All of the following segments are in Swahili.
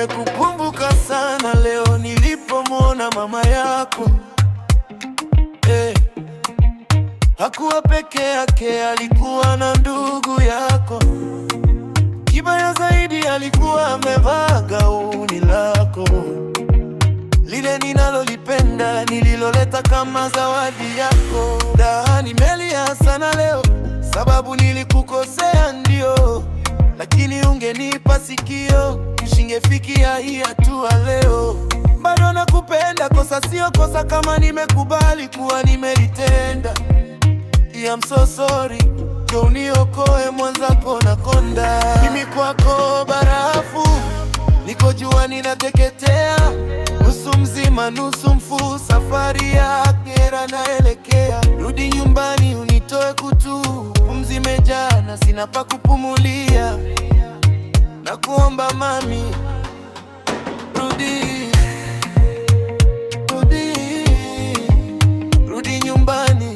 Nimekukumbuka sana leo nilipomwona mama yako. Hakuwa peke yake, alikuwa na ndugu yako. Kibaya zaidi, alikuwa amevaa gauni lako, lile ninalolipenda, nililoleta kama zawadi yako. Nimelia sana leo sababu nilikukosea, ndio, lakini ungenipa sikio, usingefikia hii hatua leo. Bado nakupenda, kosa sio kosa kama nimekubali kuwa nimelitenda. I'm so sorry, njoo uniokoe, mwenzako nakonda. Mimi kwako barafu, niko jua ninateketea, nusu mzima nusu mfu, safari ya akhera naelekea. Rudi nyumbani unitoe kutu, pumzi imejaa na sina pa kupumulia. Nakuomba mami, rudi nyumbani.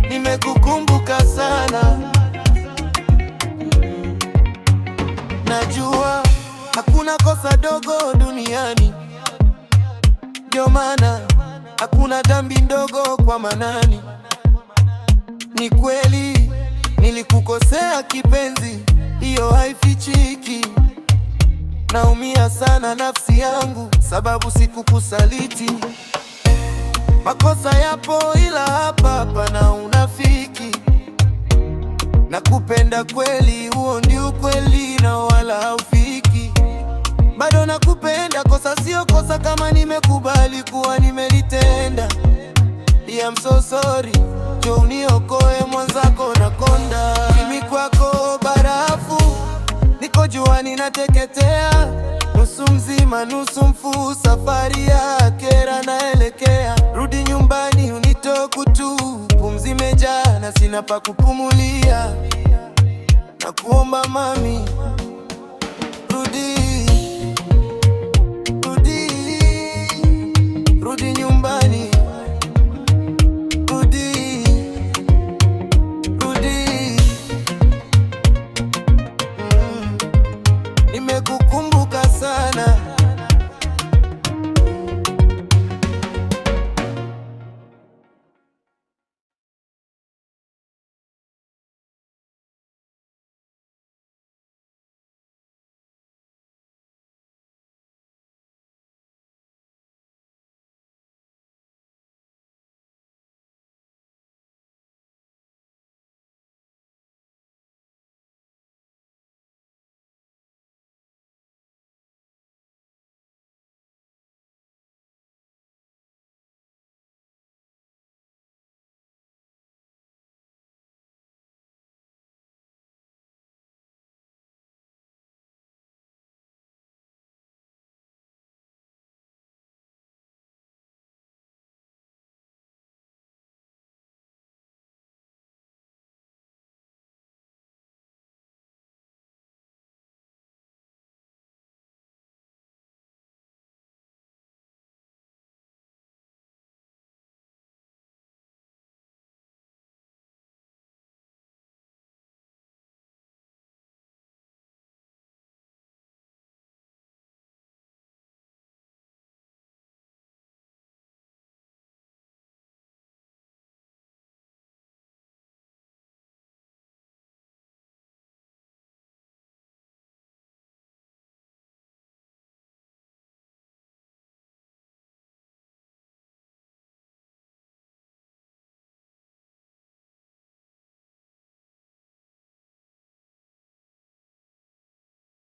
Nimekukumbuka sana, najua hakuna kosa dogo duniani, ndio maana hakuna dhambi ndogo kwa Manani. Ni kweli nilikukosea kipenzi, hiyo haifichiki. Naumia sana nafsi yangu sababu sikukusaliti. Makosa yapo ila hapa pana unafiki. Nakupenda kweli, huo ndio ukweli na wala haufiki. Bado nakupenda, kosa sio kosa kama nimekubali kuwa nimelitenda. I'm so sorry, njoo uniokoe, mwenzako nakonda. Mimi kwako barafu, niko jua ninateketea, nusu mzima nusu mfu, safari ya akhera naelekea. Rudi nyumbani unitoe kutu, pumzi imejaa na sina pa kupumulia. Nakuomba mami, rudi nyumbani. Nimekukumbuka.